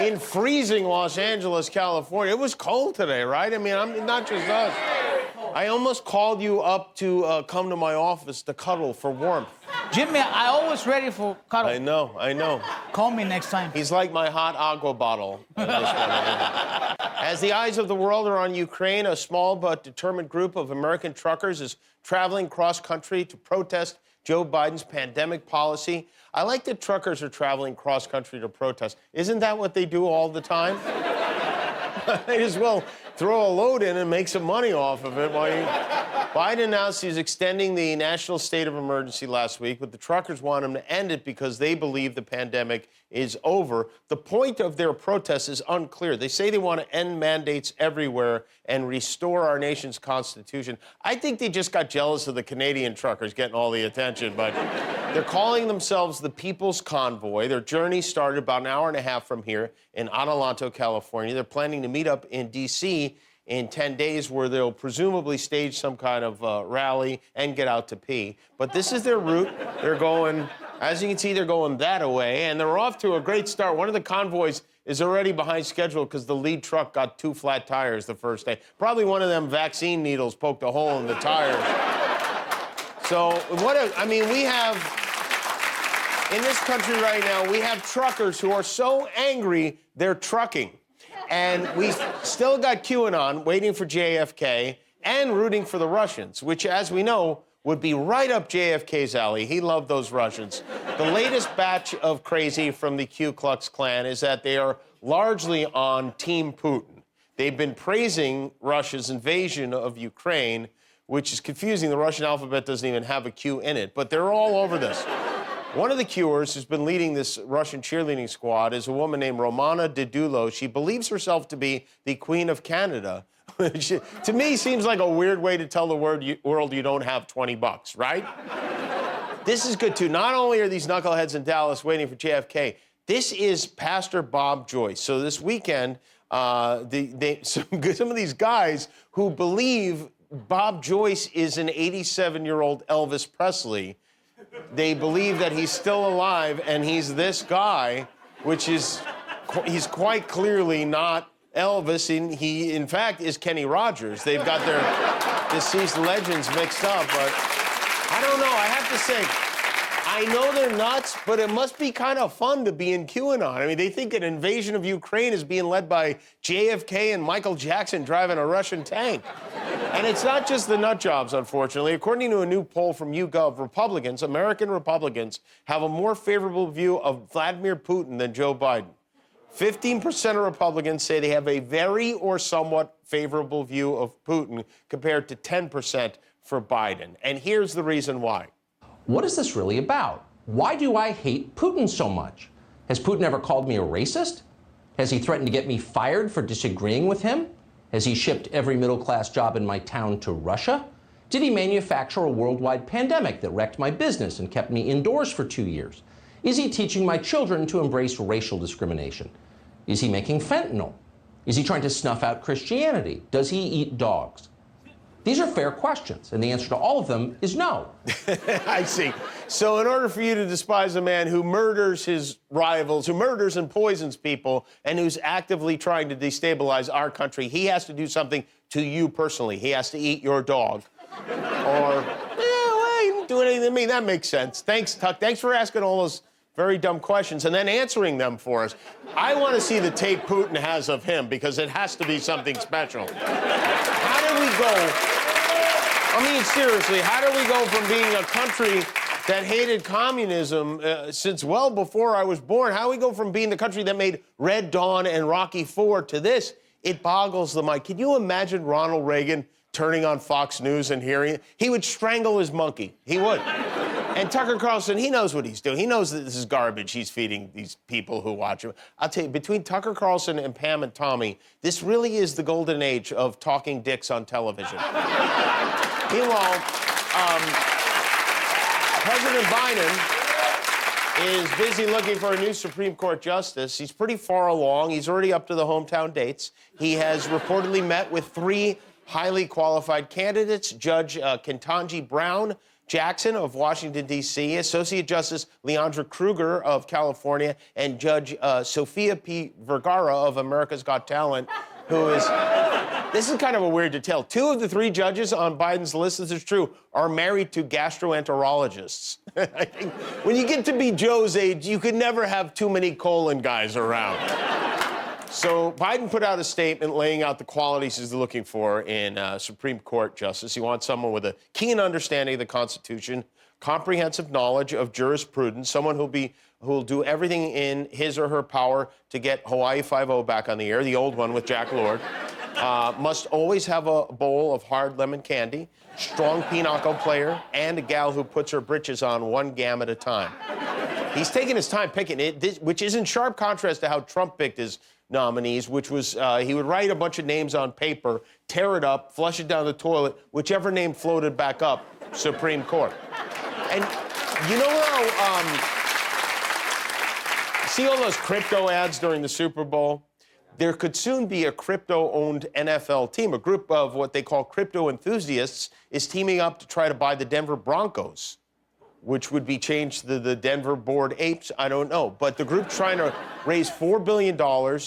in freezing Los Angeles, California. It was cold today, right? I mean, not just us. I almost called you up to come to my office to cuddle for warmth. Jimmy, I always ready for cuddle. I know. Call me next time. He's like my hot agua bottle. As the eyes of the world are on Ukraine, a small but determined group of American truckers is traveling cross-country to protest Joe Biden's pandemic policy. I like that truckers are traveling cross-country to protest. Isn't that what they do all the time? They as well throw a load in and make some money off of it. Biden announced he's extending the national state of emergency last week, but the truckers want him to end it because they believe the pandemic is over. The point of their protest is unclear. They say they want to end mandates everywhere and restore our nation's constitution. I think they just got jealous of the Canadian truckers getting all the attention, but they're calling themselves the People's Convoy. Their journey started about an hour and a half from here in Adelanto, California. They're planning to meet up in D.C. in 10 days where they'll presumably stage some kind of rally and get out to pee. But this is their route. They're going, as you can see, they're going that away, and they're off to a great start. One of the convoys is already behind schedule because the lead truck got 2 flat tires the first day. Probably one of them vaccine needles poked a hole in the tires. So we have, in this country right now, we have truckers who are so angry they're trucking. And we still got QAnon waiting for JFK and rooting for the Russians, which, as we know, would be right up JFK's alley. He loved those Russians. The latest batch of crazy from the Ku Klux Klan is that they are largely on Team Putin. They've been praising Russia's invasion of Ukraine, which is confusing. The Russian alphabet doesn't even have a Q in it, but they're all over this. One of the Qers who's been leading this Russian cheerleading squad is a woman named Romana Didulo. She believes herself to be the Queen of Canada, which to me seems like a weird way to tell the world you don't have $20, right? This is good, too. Not only are these knuckleheads in Dallas waiting for JFK, this is Pastor Bob Joyce. So this weekend, some of these guys who believe Bob Joyce is an 87-year-old Elvis Presley, they believe that he's still alive and he's this guy, which is, he's quite clearly not Elvis. And he, in fact, is Kenny Rogers. They've got their deceased legends mixed up, but I don't know. I have to say, I know they're nuts, but it must be kind of fun to be in QAnon. I mean, they think an invasion of Ukraine is being led by JFK and Michael Jackson driving a Russian tank. And it's not just the nut jobs, unfortunately. According to a new poll from YouGov, Republicans, American Republicans, have a more favorable view of Vladimir Putin than Joe Biden. 15% of Republicans say they have a very or somewhat favorable view of Putin compared to 10% for Biden. And here's the reason why. What is this really about? Why do I hate Putin so much? Has Putin ever called me a racist? Has he threatened to get me fired for disagreeing with him? Has he shipped every middle-class job in my town to Russia? Did he manufacture a worldwide pandemic that wrecked my business and kept me indoors for 2 years? Is he teaching my children to embrace racial discrimination? Is he making fentanyl? Is he trying to snuff out Christianity? Does he eat dogs? These are fair questions, and the answer to all of them is no. I see. So in order for you to despise a man who murders his rivals, who murders and poisons people, and who's actively trying to destabilize our country, he has to do something to you personally. He has to eat your dog. Or, he didn't do anything to me. That makes sense. Thanks, Tuck. Thanks for asking all those very dumb questions and then answering them for us. I want to see the tape Putin has of him because it has to be something special. How did we go? I mean, seriously, how did we go from being a country that hated communism since well before I was born? How do we go from being the country that made Red Dawn and Rocky IV to this? It boggles the mind. Can you imagine Ronald Reagan turning on Fox News and hearing it? He would strangle his monkey. He would. And Tucker Carlson, he knows what he's doing. He knows that this is garbage he's feeding these people who watch him. I'll tell you, between Tucker Carlson and Pam and Tommy, this really is the golden age of talking dicks on television. Meanwhile, President Biden is busy looking for a new Supreme Court justice. He's pretty far along. He's already up to the hometown dates. He has reportedly met with 3 highly qualified candidates, Judge Ketanji Brown, Jackson of Washington, D.C., Associate Justice Leandra Kruger of California, and Judge Sophia P. Vergara of America's Got Talent, who is... This is kind of a weird detail. 2 of the 3 judges on Biden's list, this is true, are married to gastroenterologists. I think when you get to be Joe's age, you could never have too many colon guys around. So Biden put out a statement laying out the qualities he's looking for in a Supreme Court justice. He wants someone with a keen understanding of the Constitution, comprehensive knowledge of jurisprudence, someone who'll do everything in his or her power to get Hawaii Five-0 back on the air, the old one with Jack Lord. Must always have a bowl of hard lemon candy, strong pinochle player, and a gal who puts her britches on 1 gam at a time. He's taking his time picking it, which is in sharp contrast to how Trump picked his nominees, which was he would write a bunch of names on paper, tear it up, flush it down the toilet, whichever name floated back up, Supreme Court. And you know how, see all those crypto ads during the Super Bowl? There could soon be a crypto-owned NFL team. A group of what they call crypto enthusiasts is teaming up to try to buy the Denver Broncos, which would be changed to the Denver Bored Apes. I don't know. But the group's trying to raise $4 billion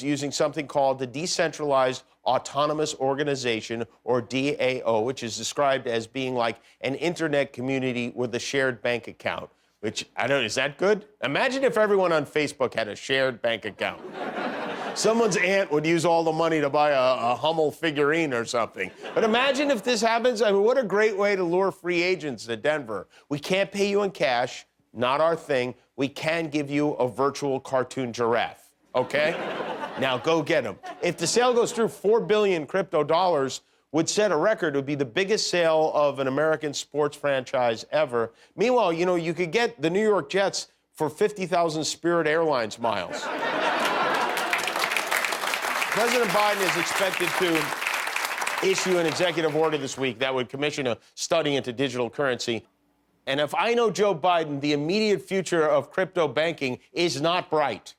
using something called the Decentralized Autonomous Organization, or DAO, which is described as being like an internet community with a shared bank account, which, I don't know, is that good? Imagine if everyone on Facebook had a shared bank account. Someone's aunt would use all the money to buy a Hummel figurine or something. But imagine if this happens. I mean, what a great way to lure free agents to Denver. We can't pay you in cash, not our thing. We can give you a virtual cartoon giraffe, okay? Now go get them. If the sale goes through, 4 billion crypto dollars would set a record. It would be the biggest sale of an American sports franchise ever. Meanwhile, you know, you could get the New York Jets for 50,000 Spirit Airlines miles. President Biden is expected to issue an executive order this week that would commission a study into digital currency. And if I know Joe Biden, the immediate future of crypto banking is not bright.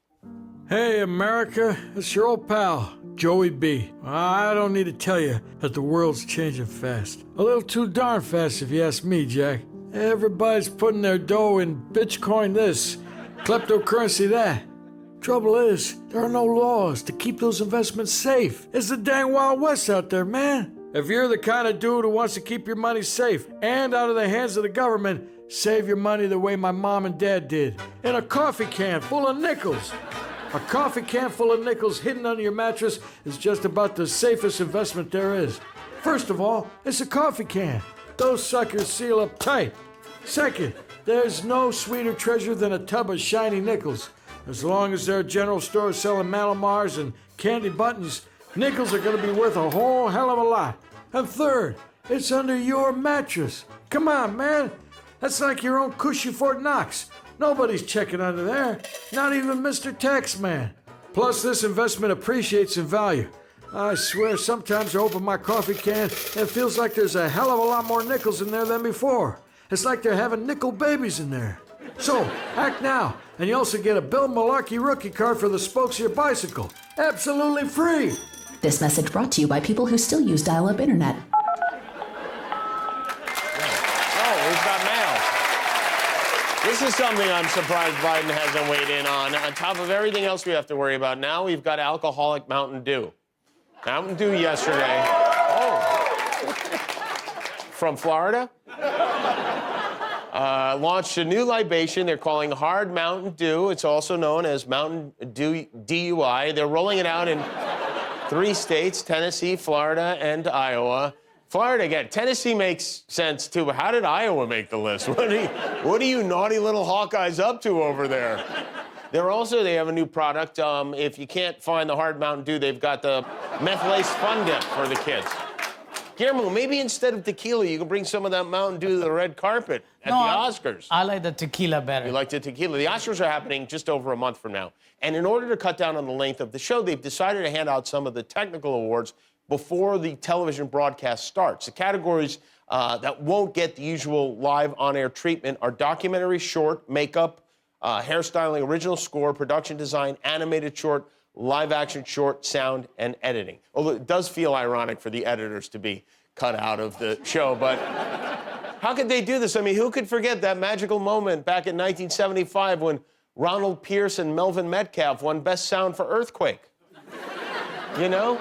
Hey, America, it's your old pal, Joey B. I don't need to tell you that the world's changing fast. A little too darn fast, if you ask me, Jack. Everybody's putting their dough in Bitcoin this, kleptocurrency that. Trouble is, there are no laws to keep those investments safe. It's the dang Wild West out there, man. If you're the kind of dude who wants to keep your money safe and out of the hands of the government, save your money the way my mom and dad did, in a coffee can full of nickels. A coffee can full of nickels hidden under your mattress is just about the safest investment there is. First of all, it's a coffee can. Those suckers seal up tight. Second, there's no sweeter treasure than a tub of shiny nickels. As long as there are general stores selling Malamars and candy buttons, nickels are going to be worth a whole hell of a lot. And third, it's under your mattress. Come on, man. That's like your own cushy Fort Knox. Nobody's checking under there, not even Mr. Taxman. Plus, this investment appreciates in value. I swear, sometimes I open my coffee can and it feels like there's a hell of a lot more nickels in there than before. It's like they're having nickel babies in there. So, act now, and you also get a Bill Malarkey rookie card for the spokes of your bicycle. Absolutely free! This message brought to you by people who still use dial-up internet. Oh, we've got mail. This is something I'm surprised Biden hasn't weighed in on. On top of everything else we have to worry about now, we've got alcoholic Mountain Dew. Mountain Dew yesterday. Oh. From Florida? Launched a new libation they're calling Hard Mountain Dew. It's also known as Mountain Dew DUI. They're rolling it out in 3 states, Tennessee, Florida, and Iowa. Florida, again, Tennessee makes sense, too, but how did Iowa make the list? What are you naughty little Hawkeyes up to over there? They have a new product. If you can't find the Hard Mountain Dew, they've got the meth-laced Fun Dip for the kids. Guillermo, maybe instead of tequila, you can bring some of that Mountain Dew to the red carpet at the Oscars. I like the tequila better. You like the tequila. The Oscars are happening just over a month from now. And in order to cut down on the length of the show, they've decided to hand out some of the technical awards before the television broadcast starts. The categories that won't get the usual live on-air treatment are documentary short, makeup, hairstyling, original score, production design, animated short, live-action short, sound, and editing. Although it does feel ironic for the editors to be cut out of the show, but How could they do this? I mean, who could forget that magical moment back in 1975 when Ronald Pierce and Melvin Metcalf won Best Sound for Earthquake? You know?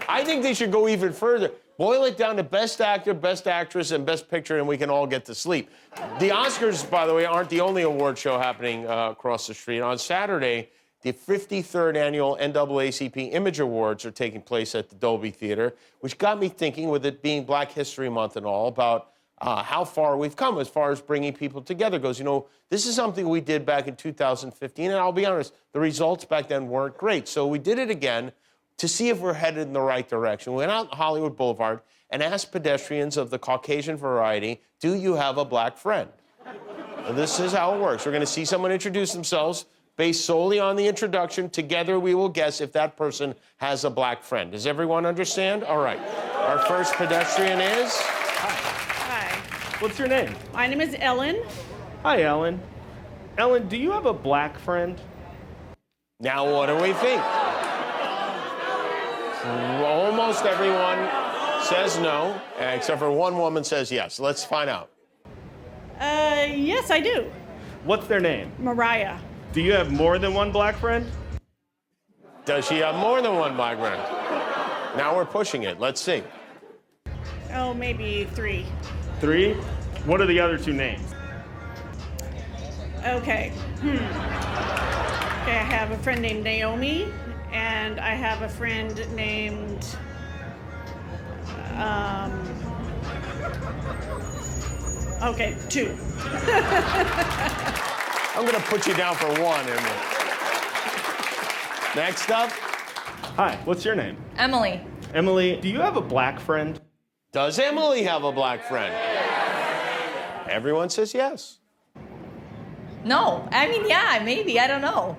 I think they should go even further. Boil it down to Best Actor, Best Actress, and Best Picture, and we can all get to sleep. The Oscars, by the way, aren't the only award show happening across the street. On Saturday, the 53rd annual NAACP Image Awards are taking place at the Dolby Theater, which got me thinking, with it being Black History Month and all, about how far we've come as far as bringing people together goes. You know, this is something we did back in 2015, and I'll be honest, the results back then weren't great. So we did it again to see if we're headed in the right direction. We went out on Hollywood Boulevard and asked pedestrians of the Caucasian variety, do you have a black friend? And this is how it works. We're going to see someone introduce themselves based solely on the introduction. Together, we will guess if that person has a black friend. Does everyone understand? All right. Our first pedestrian is... Hi. What's your name? My name is Ellen. Hi, Ellen. Ellen, do you have a black friend? Now, what do we think? Almost everyone says no, except for one woman says yes. Let's find out. Yes, I do. What's their name? Mariah. Do you have more than one black friend? Does she have more than one black friend? Now we're pushing it. Let's see. Oh, maybe 3. 3? What are the other 2 names? Okay. Okay, I have a friend named Naomi, and I have a friend named... Okay, 2. I'm going to put you down for 1. Next up. Hi, what's your name? Emily. Emily, do you have a black friend? Does Emily have a black friend? Everyone says yes. No. I mean, yeah, maybe. I don't know.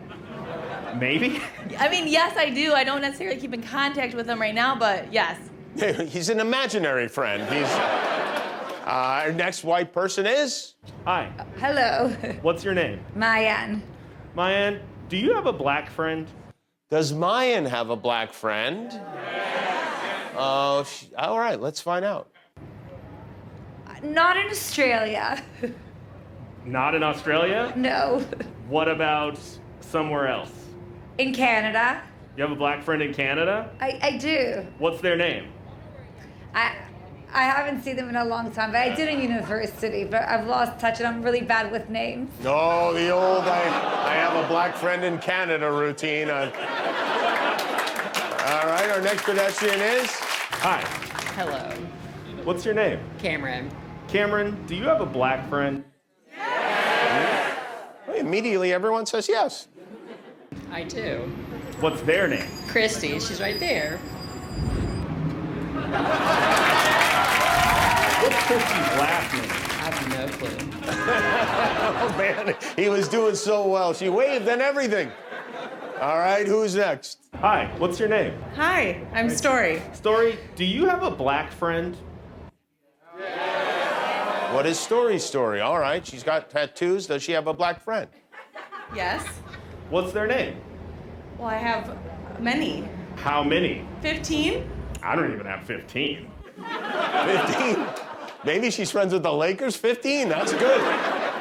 Maybe? I mean, yes, I do. I don't necessarily keep in contact with them right now, but yes. He's an imaginary friend. He's... our next white person is... Hi. Hello. What's your name? Mayan. Mayan, do you have a black friend? Does Mayan have a black friend? All right, let's find out. Not in Australia. Not in Australia? No. What about somewhere else? In Canada. You have a black friend in Canada? I do. What's their name? I haven't seen them in a long time, but I did in university, but I've lost touch and I'm really bad with names. Oh, the old I have a black friend in Canada routine. All right, our next pedestrian is... Hi. Hello. What's your name? Cameron. Cameron, do you have a black friend? Immediately, everyone says yes. I do. What's their name? Christy, she's right there. What's Christy's last name? I have no clue. Oh, man, he was doing so well. She waved and everything. All right, who's next? Hi, what's your name? Hi, I'm Story. Story, do you have a black friend? What is Story's story? All right, she's got tattoos. Does she have a black friend? Yes. What's their name? Well, I have many. How many? 15? I don't even have 15. 15? Maybe she's friends with the Lakers? 15, that's good.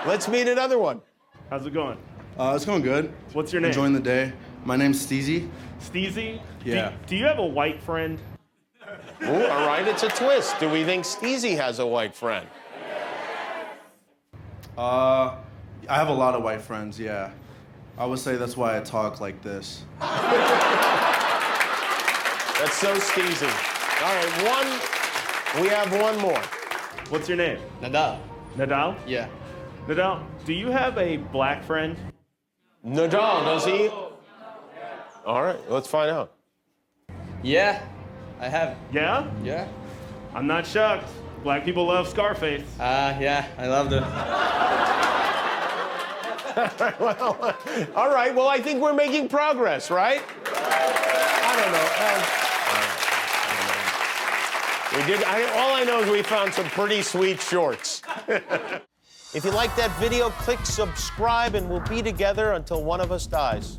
Let's meet another one. How's it going? It's going good. What's your name? Enjoying the day. My name's Steezy. Steezy? Yeah. Do you have a white friend? Ooh, all right, it's a twist. Do we think Steezy has a white friend? I have a lot of white friends, yeah. I would say that's why I talk like this. That's so Steezy. All right, we have one more. What's your name? Nadal. Nadal? Yeah. Nadal, do you have a black friend? Nadal, does he? All right, let's find out. Yeah, I have. Yeah? Yeah. I'm not shocked. Black people love Scarface. Yeah, I loved it. Well, all right, well, I think we're making progress, right? I don't know. We did. All I know is we found some pretty sweet shorts. If you like that video, click subscribe, and we'll be together until one of us dies.